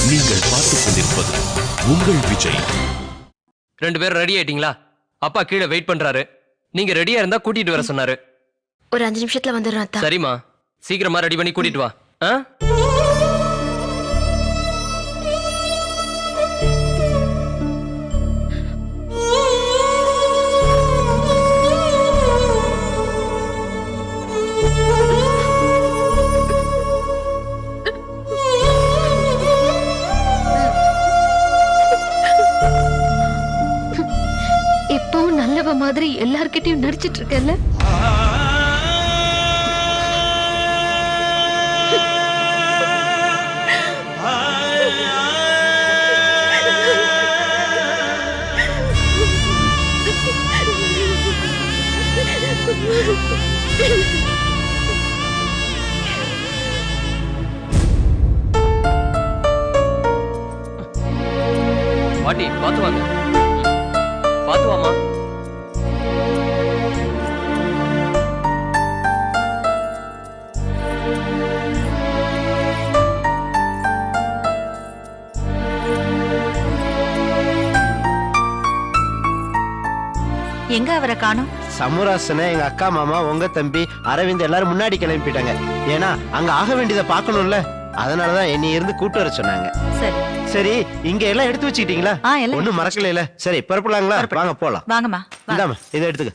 நீங்கள் பார்த்துக் கொண்டிருப்பது உங்கள் விஜய். ரெண்டு பேரும் ரெடி ஆயிட்டீங்களா? அப்பா கீழே வெயிட் பண்றாரு. நீங்க ரெடியா இருந்தா கூட்டிட்டு வர சொன்னாரு. ஒரு 5 நிமிஷத்துல வந்துடுறேன் அத்தா. சரிம்மா, சீக்கிரமா ரெடி பண்ணி கூட்டிட்டு வா. இப்பவும் நல்லவ மாதிரி எல்லார்கிட்டயும் நடிச்சிட்டு இருக்கல. பாட்டி பாத்து வாங்க. பாத்து வாமா. எங்க அவரை காணோம்? சமுராசன எங்க அக்கா மாமா உங்க தம்பி அரவிந்த் எல்லாரும் முன்னாடி கிளம்பிட்டாங்க. ஏன்னா அங்க ஆக வேண்டியதை பாக்கணும்ல, அதனாலதான் என்னை இருந்து கூட்டு வர சொன்னாங்க. சரி சரி, இங்க எல்லாம் எடுத்து வச்சுக்கிட்டீங்களா? ஒண்ணும் மறக்கல. சரி புறப்படலாங்களா? வாங்க போலாம். வாங்கம்மா. இந்தாமா இதை எடுத்துக்க.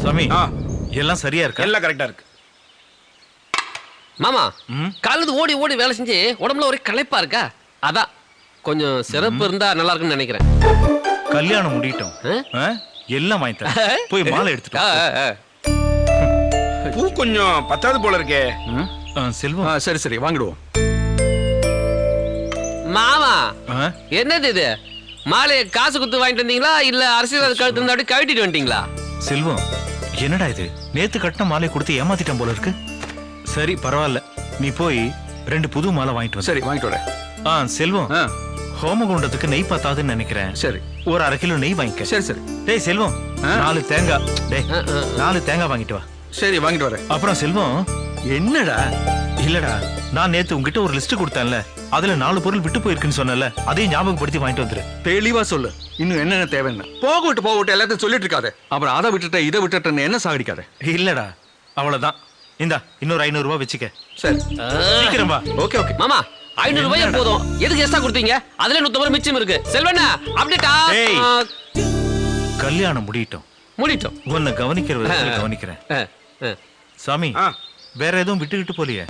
சாமி, எல்லாம் சரியா இருக்கு? எல்லாம் கரெக்டா இருக்கு மாமா. காலையில ஓடி ஓடி வேலை செஞ்சு உடம்புல ஒரே களைப்பா இருக்கா, அதான் கொஞ்சம் சிறப்பு இருந்தா நல்லா இருக்குன்னு நினைக்கிறேன். கல்யாணம் முடியட்டும், எல்லாம் வாங்கி தரேன். போய் மாலை எடுத்துட்டு பூ கொஞ்சம் பத்தாது போல இருக்கே. செல்வம், சரி சரி வாங்கிடுவோம். மாமா என்னது இது? மாலையை காசு கொடுத்து வாங்கிட்டு வந்தீங்களா இல்ல அரசியல் கழுத்து இருந்து அப்படியே கழட்டிட்டு வந்துட்டீங்களா? செல்வம், என்னடா இது? நேத்து கட்டின மாலை கொடுத்து ஏமாத்திட்டான் போல இருக்கு. சரி பரவாயில்ல, நீ போய் 2 புது மாலை வாங்கிட்டு வா. சரி வாங்கிட்டு வரேன். செல்வம், ஹோமகுண்டத்துக்கு நெய் பத்தாதுன்னு நினைக்கிறேன். சரி ஒரு 1/2 கிலோ நெய் வாங்கிக்க. சரி சரி. டேய் செல்வம், 4 தேங்காய். டேய் 4 தேங்காய் வாங்கிட்டு வா. சரி வாங்கிட்டு வரேன். அப்புறம் செல்வம், என்னடா? இல்லடா, நான் நேத்து உங்ககிட்ட ஒரு லிஸ்ட் கொடுத்தேன்ல, அதுல 4 பொருள் விட்டு போயிருக்குன்னு சொன்னல, அதையும் ஞாபகப்படுத்தி வாங்கிட்டு வந்துரு. தெளிவா சொல்லு, இன்னும் என்னென்ன தேவைன்னு. போக விட்டு எல்லாத்தையும் சொல்லிட்டு இருக்காது. அப்புறம் அதை விட்டுட்ட இதை விட்டுட்டேன்னு என்ன சாகடிக்காத. இல்லடா, அவ்வளவுதான். இந்தா இன்னொரு 500 ரூபாய் வச்சுக்க. சரி சீக்கிரம் வா. Okay okay. மாமா 500 ரூபாய் போதும். எதுக்கு எக்ஸ்ட்ரா கொடுத்தீங்க? அதுல 150 மிச்சம் இருக்கு. செல்வண்ணா அப்படிட்டா. கல்யாணம் முடியட்டும். முடிட்டோம். உன்னை கவனிக்கிற விதத்துல கவனிக்கிறேன். சாமி, வேற எதுவும் விட்டுக்கிட்டு போலியே?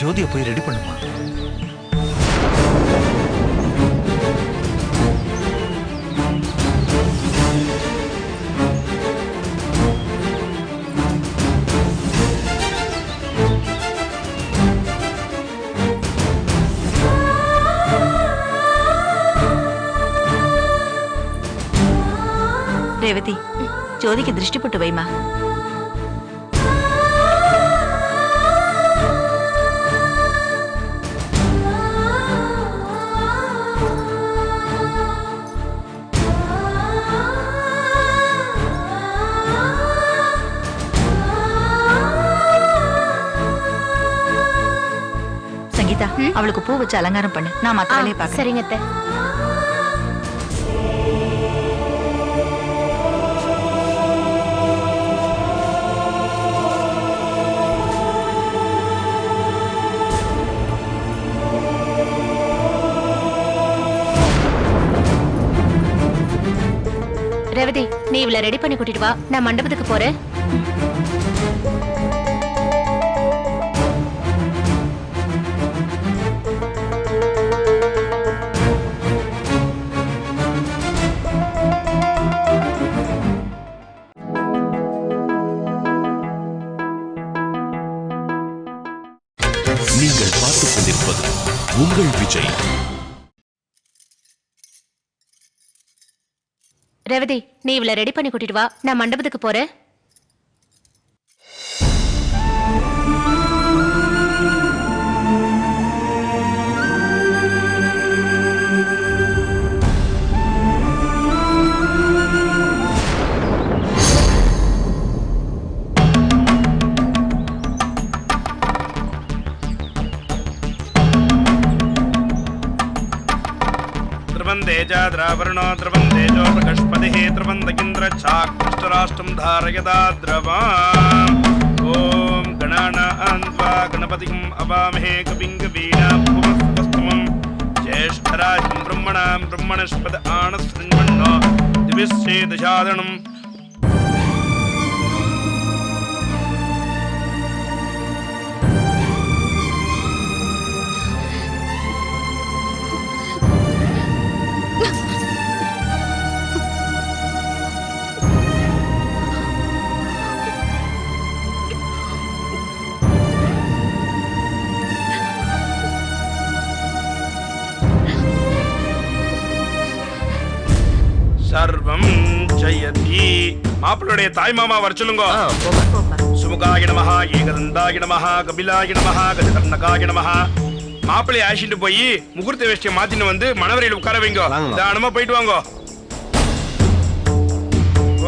ஜோதியை போய் ரெடி பண்ணுமா? ரேவதி, ஜோதிக்கு திருஷ்டி போட்டு வைமா. அவளுக்கு பூ வச்சு அலங்காரம் பண்ணு. நான் மத்த வேலையை பார்க்கறேன். சரிங்க அத்தை. ரேவதி, நீ இவளை ரெடி பண்ணி கூட்டிட்டு வா, நான் மண்டபத்துக்கு போறேன். நீங்கள் பார்த்துக் கொண்டிருப்பது உங்கள் விஜய். ரேவதி, நீ இவளை ரெடி பண்ணி கூட்டிட்டு வா, நான் மண்டபத்துக்கு போறேன். द्रावरणो द्रवन्तेजो प्रकष्पतिः द्रवन्दगिन्द्रच्छाक्ष्टराष्ट्रं धारयदा द्रवाम् ॐ गणानां त्वा गणपतिम् अवामहे कविं कवीनामुपमस्तमम् ज्येष्ठराजं ब्रह्मणां ब्रह्मणस्पद आणशृण्वन्नो दिविश्चेदशादनम् सर्वं जयति மாப்பிளுடைய தாய் மாமா வர சொல்லுங்க. சுமுகாய நமஹ, ஏகதந்தாய நமஹ, கபிலாய நமஹ, கஜகர்ணகாய நமஹ. மாப்பிளை ஆசிட்டு போய் முகூர்த்த வேஷ்டியை மாத்தின்னு வந்து மணவரையில் உட்கார வைங்க. தானமா போயிட்டு வாங்க.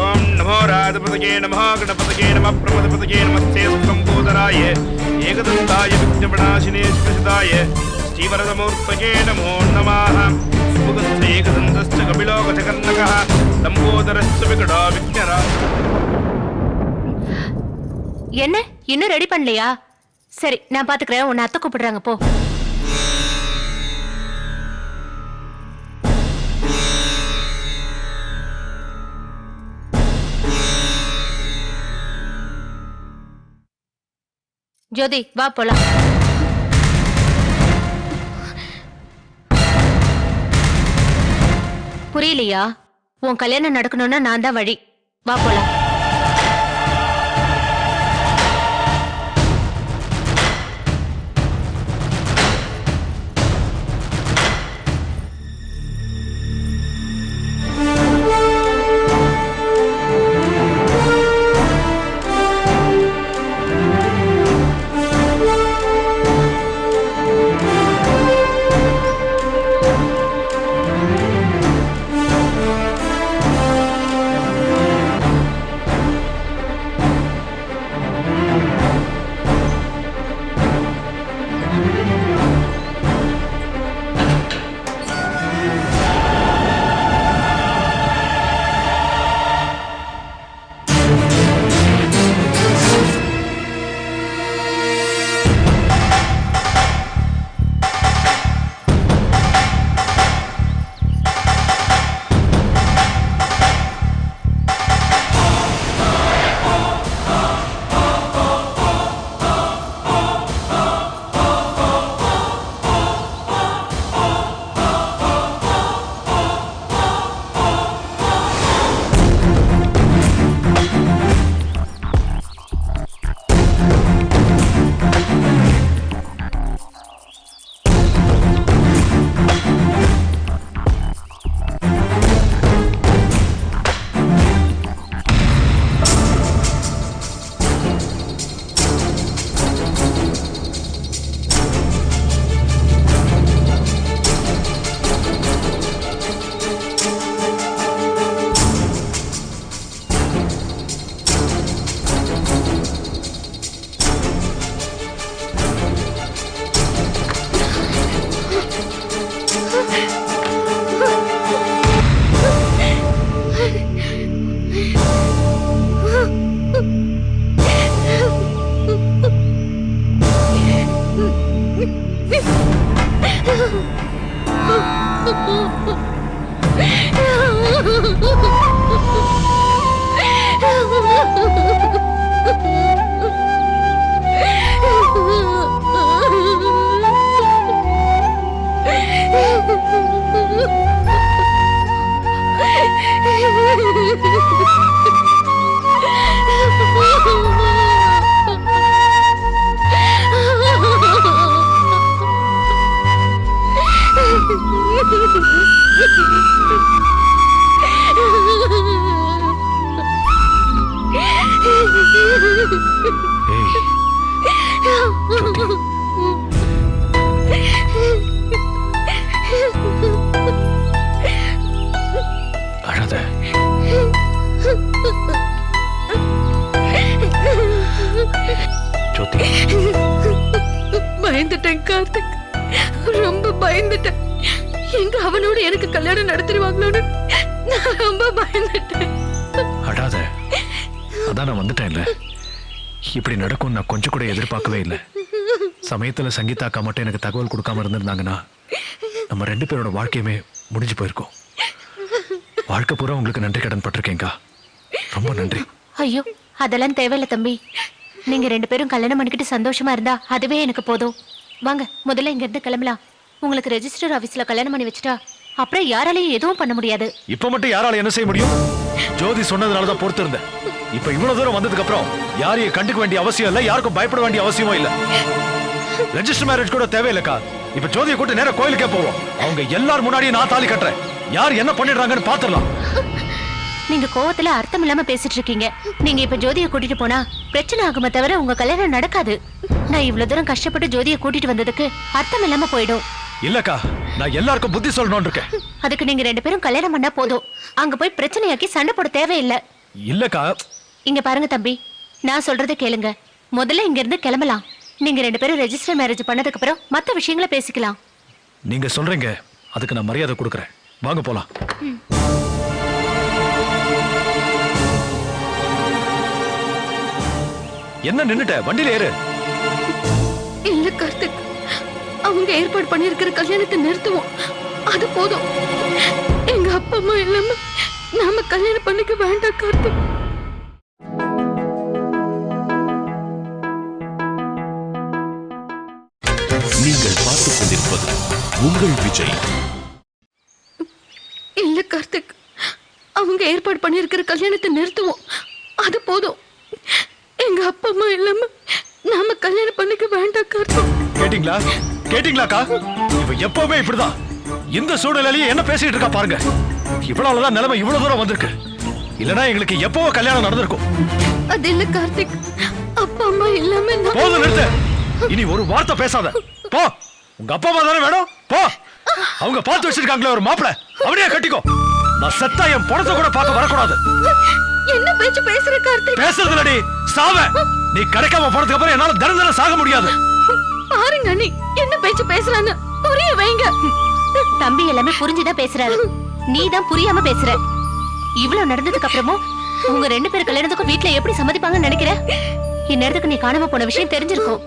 ஓம் நமோ ராதபதகே நமஹ, கணபதகே நம, பிரமதபதகே நமஸ்தே சம்போதராய, ஏகதந்தாய விக்னவிநாசினே ஸ்ரீதாய, ஸ்ரீவரதமூர்த்தகே நமோ நமஹ. ஏகதந்தஸ்ச கபிலோ கஜகர்ணகः லம்போதரஸ்ச விகடோ விக்னராஜ. என்ன இன்னும் ரெடி பண்ணலையா? சரி, நான் பாத்துக்கிறேன். உன்னை அத்தை கூப்பிடுறாங்க, போ. ஜோதி, வா போலாம். புரியலையா? உன் கல்யாணம் நடக்கணும்னா நான் தான் வழி. வா போலாம். அழாத. ஜோதி, பயந்துட்டேன் கார்த்திக், ரொம்ப பயந்துட்டேன். எங்க அவனோட எனக்கு கல்யாணம் நடத்திடுவாங்களோன்னு நான் ரொம்ப பயந்துட்டேன். அழாத. அதான் நான் வந்துட்டேன்ல. இப்படி நடக்கும் நான் கொஞ்சம் கூட எதிர்பார்க்கவே இல்லை. சமயத்துல சங்கீதா அக்கா மட்டும் எனக்கு தகவல் கொடுக்காம இருந்திருந்தாங்கன்னா நம்ம 2 பேரோட வாழ்க்கையுமே முடிஞ்சு போயிருக்கோம். வாழ்க்கை பூரா உங்களுக்கு நன்றி கடன் பட்டிருக்கேங்கா. ரொம்ப நன்றி. ஐயோ, அதெல்லாம் தேவையில்ல தம்பி. நீங்க 2 பேரும் கல்யாணம் பண்ணிக்கிட்டு சந்தோஷமா இருந்தா அதுவே எனக்கு போதும். வாங்க, முதல்ல இங்க இருந்து கிளம்பலாம். உங்களுக்கு ரெஜிஸ்டர் ஆபீஸ்ல கல்யாணம் பண்ணி வச்சுட்டா அப்புறம் யாராலையும் எதுவும் பண்ண முடியாது. இப்ப மட்டும் யாரால என்ன செய்ய முடியும்? ஜோதி சொன்னதுனாலதான் பொறுத்து இருந்தேன். இப்ப இவ்வளவு தூரம் வந்ததுக்கு அப்புறம் யாரையும் கண்டுக்க வேண்டிய அவசியம் இல்ல, யாருக்கும் பயப்பட வேண்டிய அவசியமும் இல்ல. ரெஜிஸ்டர் மேரேஜ் கூட தேவையில்லக்கா. இப்ப ஜோதியை கூட்டு நேரா கோயிலுக்கே போவோம். அவங்க எல்லாரும் முன்னாடியே நான் தாலி கட்டுறேன். யார் என்ன பண்ணிடுறாங்கன்னு பாத்துடலாம். நீங்க கோவத்துல அர்த்தம் இல்லாம பேசிட்டு இருக்கீங்க. நீங்க இப்ப ஜோதியை கூட்டிட்டு போனா பிரச்சனை ஆகுமே தவிர உங்க கல்யாணம் நடக்காது. நான் இவ்வளவு தூரம் கஷ்டப்பட்டு ஜோதியை கூட்டிட்டு வந்ததுக்கு அர்த்தம் இல்லாம போயிடும். இல்லக்கா, நான் எல்லாருக்கும் புத்தி சொல்லணும்னு இருக்கேன். அதுக்கு நீங்க 2 பேரும் கல்யாணம் பண்ணா போதும். அங்க போய் பிரச்சனையாக்கி சண்டை போட தேவையில்லை. இல்லக்கா. இங்க பாருங்க தம்பி, நான் சொல்றதை கேளுங்க. முதல்ல இங்க இருந்து கிளம்பலாம். நீங்க 2 பேரும் ரெஜிஸ்டர் மேரேஜ் பண்ணதுக்கு அப்புறம் மத்த விஷயங்களை பேசிக்கலாம். நீங்க சொல்றீங்க, அதுக்கு நான் மரியாதை கொடுக்கறேன். வாங்க போலாம். என்ன நின்னுட்ட? வண்டியில ஏறு. இல்ல கார்த்திக், அவங்க ஏற்பாடு பண்ணிருக்கிற கல்யாணத்தை நிறுத்துவோம். அது போதும். எங்க அப்பா அம்மா இல்லாம நாம கல்யாணம் பண்ணிக்க வேண்டாம் கார்த்திக். நீங்கள் பார்த்துக் கொண்டிருப்பது உங்கள் விஜய். இல்ல கார்த்திக், அவங்க ஏற்பாடு பண்ணிருக்கிற கல்யாணத்தை நிறுத்துவோம். அது போதும். எங்க அப்பா அம்மா இல்லாம நாம கல்யாணம் பண்ணிக்க வேண்டாம் கார்த்திக். கேட்டீங்களா? கேட்டீங்களாக்கா? இவ எப்பவுமே இப்படிதான். இந்த சூழ்நிலையிலேயே என்ன பேசிட்டு இருக்கா பாருங்க. இவ்வளவுதான் நிலைமை இவ்வளவு தூரம் வந்திருக்கு. இல்லனா எங்களுக்கு எப்பவோ கல்யாணம் நடந்திருக்கும். அது இல்ல கார்த்திக், அப்பா அம்மா இல்லாம போதும், நிறுத்து. இனி ஒரு வார்த்தை பேசாத. போ. உங்க அப்பா அம்மா தானே வேணும். போ. அவங்க பார்த்து வச்சிருக்காங்களே ஒரு மாப்பிளை, அவனையே கட்டிக்கோ. நான் செத்தா என் பணத்தை கூட பார்க்க வரக்கூடாது. என்ன பேச்சு பேசுற கார்த்திக்? பேசுறது இல்லடி, சாவ. நீ கிடைக்காம போனதுக்கு அப்புறம் என்னால தினம் சாக முடியாது. பாருங்க நீ என்ன பேச்சு பேசுறான்னு புரிய வைங்க. தம்பி எல்லாமே புரிஞ்சுதான் பேசுறாரு. நீ தான் புரியாம பேசுற. இவ்வளவு நடந்ததுக்கு அப்புறமும் உங்க 2 பேர் கல்யாணத்துக்கும் வீட்டுல எப்படி சம்மதிப்பாங்கன்னு நினைக்கிற? இந்நேரத்துக்கு நீ காணாம போன விஷயம் தெரிஞ்சிருக்கும்.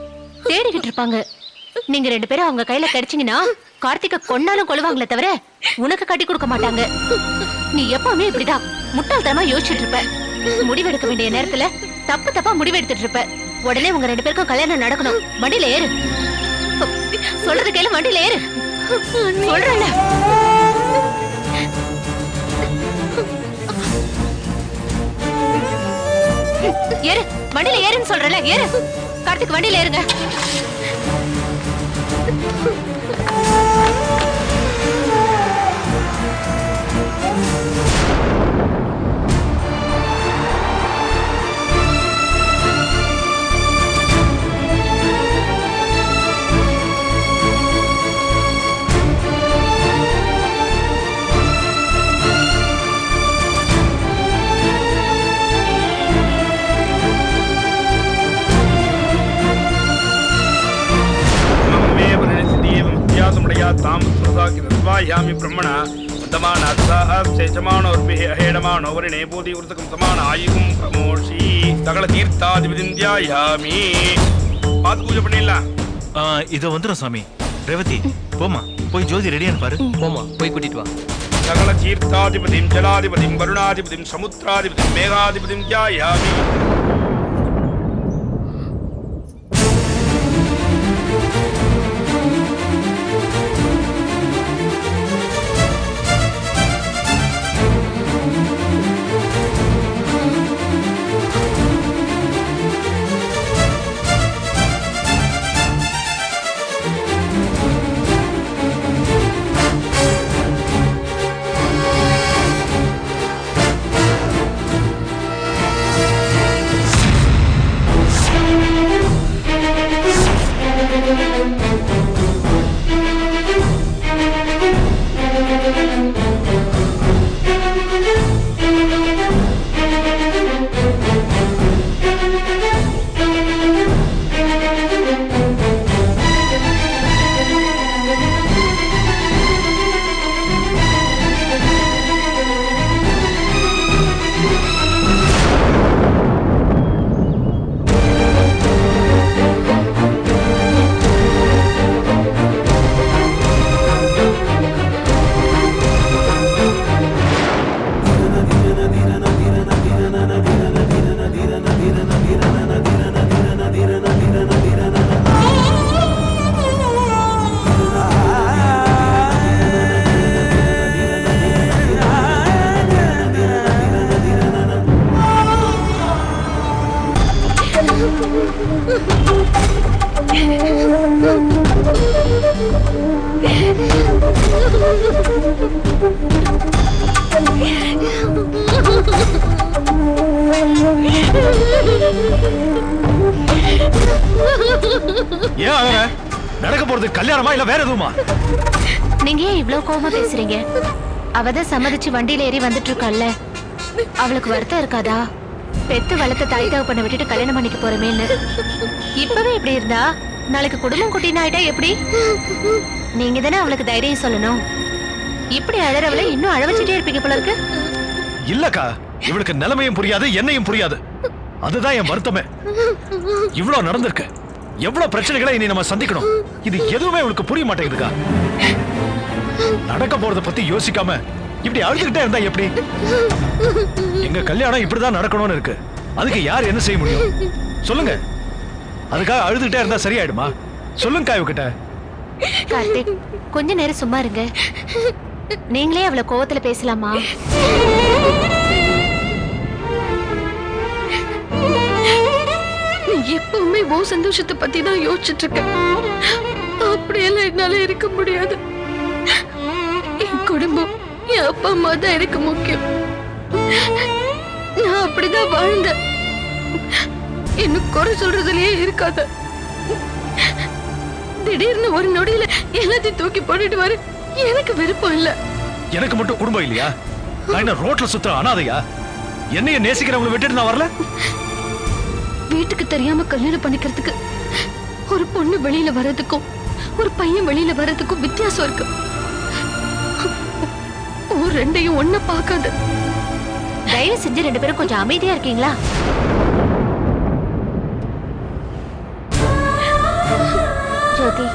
தேடிக்கிட்டு இருப்பாங்க. நீங்க 2 பேரும் அவங்க கையில கிடைச்சீங்கன்னா கார்த்திகை கொன்னாலும் கொள்வாங்களே தவிர உனக்கு கட்டி கொடுக்க மாட்டாங்க. நீ எப்பவுமே இப்படிதான் முட்டாள்தனமா யோசிச்சுட்டு இருப்ப. முடிவெடுக்க வேண்டிய நேரத்துல தப்பா முடிவெடுத்துட்டு இருப்ப. உடனே உங்க 2 பேருக்கும் கல்யாணம் நடக்கணும். வண்டியில ஏறு. சொல்றது கேளு, வண்டியில ஏறு சொல்றேன்ல. ஏறு, வண்டியில ஏறுன்னு சொல்றல. ஏறு கார்த்திக், வண்டியில ஏறுங்க. தாமஸ்யாமி பிரம்மண உத்தமானோ வரிணே போதி உருத்தகம் சமான ஆயுகும் பிரமோஷி சகல தீர்த்தாதிபதியாமி பார்த்து பூஜை பண்ணிடலாம். இது வந்துடும் சாமி. ரேவதி போமா. போய் ஜோதி ரெடியான்னு பாரு. போமா போய் கூட்டிட்டு வா. சகல தீர்த்தாதிபதிம் ஜலாதிபதிம் வருணாதிபதிம் சமுத்திராதிபதிம் மேகாதிபதிம் ஜாயாமி. ஏன் நடக்க போறது கல்யாணமா இல்ல வேற எதுவுமா? நீங்க ஏன் இவ்ளோ கோவமா பேசுறீங்க? அவதான் சம்மதிச்சு வண்டியில ஏறி வந்துட்டு இருக்கல்ல, அவளுக்கு வருத்தம் இருக்காதா? பெத்து வளர்த்த தாய் தகப்பனை விட்டுட்டு கல்யாணம் பண்ணிக்க போறமேன்னு. இப்பவே இப்படி இருந்தா நாளைக்கு குடும்பம் குட்டின்னு ஆயிட்டா எப்படி? நீங்க தானே அவளுக்கு தைரியம் சொல்லணும். இப்படி அழறவளை இன்னும் அழ வச்சுட்டே இருப்பீங்க போல இருக்கு. இல்லக்கா, இவளுக்கு நிலைமையும் புரியாது என்னையும் புரியாது. அதுதான் என் வருத்தமே. இவ்வளவு நடந்திருக்கு, எவ்வளவு பிரச்சனைகளை இனி நம்ம சந்திக்கணும், இது எதுவுமே இவளுக்கு புரிய மாட்டேங்குதுக்கா. நடக்க போறத பத்தி யோசிக்காம இப்படி அழுதுகிட்டே இருந்தா எப்படி? எங்க கல்யாணம் இப்படிதான் நடக்கணும்னு இருக்கு. அதுக்கு யார் என்ன செய்ய முடியும் சொல்லுங்க? அதுக்காக அழுதுகிட்டே இருந்தா சரியாயிடுமா? சொல்லுங்க இவகிட்ட. கார்த்திக், கொஞ்ச நேரம் சும்மா இருங்க. நீங்களே அவளை கோவத்துல பேசலாமா? எப்பவுமே ஓ சந்தோஷத்தை பத்தி தான் யோசிச்சுட்டு இருக்க. அப்படியெல்லாம் என்னால இருக்க முடியாது. என் குடும்பம், என் அப்பா அம்மா தான் எனக்கு முக்கியம். நான் அப்படிதான் வாழ்ந்தேன். இன்னும் குறை சொல்றதுலயே இருக்காத. திடீர்னு ஒரு நொடியில எல்லாத்தையும் தூக்கி போட்டுட்டு வர எனக்கு விருப்பம் இல்ல. எனக்கு மட்டும் குடும்பம் இல்லையா? நான் என்ன ரோட்ல சுத்த அனாதையா? என்னைய நேசிக்கிறவங்களை விட்டுட்டு நான் வரல. வீட்டுக்கு தெரியாம கல்யாணம் பண்ணிக்கிறதுக்கு ஒரு பொண்ணு வெளியில வர்றதுக்கும் ஒரு பையன் வெளியில வர்றதுக்கும் வித்தியாசம் இருக்கு. ரெண்டையும் ஒண்ணு பார்க்காத. தயவு செஞ்சு ரெண்டு பேரும் கொஞ்சம் அமைதியா இருக்கீங்களா? ஜோதி,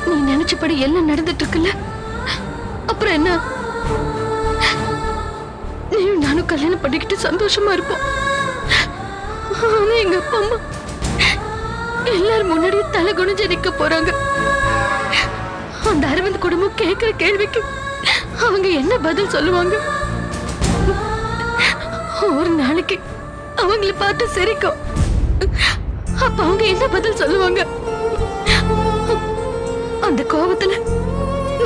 நீ நினைச்சபடி எல்லாம் நடந்துட்டு இருக்குல்ல, அப்புறம் என்ன? நீயும் நானும் கல்யாணம் பண்ணிக்கிட்டு சந்தோஷமா இருப்போம். ஆனா எங்க அப்பா அம்மா எல்லாரும் முன்னாடி தலை குனிஞ்சு நிக்க போறாங்க. அந்த அரவிந்த் குடும்பம் கேட்கிற கேள்விக்கு அவங்க என்ன பதில் சொல்லுவாங்க? ஒரு நாளைக்கு அவங்கள பார்த்து சிரிக்கும். அப்ப அவங்க என்ன பதில் சொல்லுவாங்க? அந்த கோபத்துல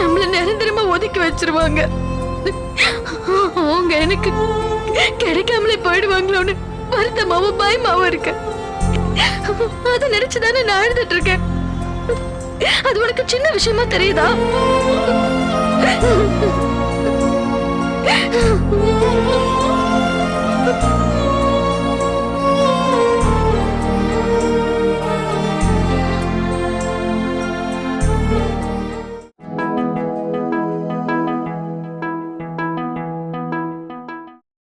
நம்மள நிரந்தரமா ஒதுக்கி வச்சிருவாங்க. அவங்க எனக்கு கிடைக்காமலே போயிடுவாங்களோன்னு வருத்தமாவும் பயமாவும் இருக்கு. அதை நினைச்சுதானே நான் அழுதுட்டு இருக்கேன். அது உனக்கு சின்ன விஷயமா தெரியுதா?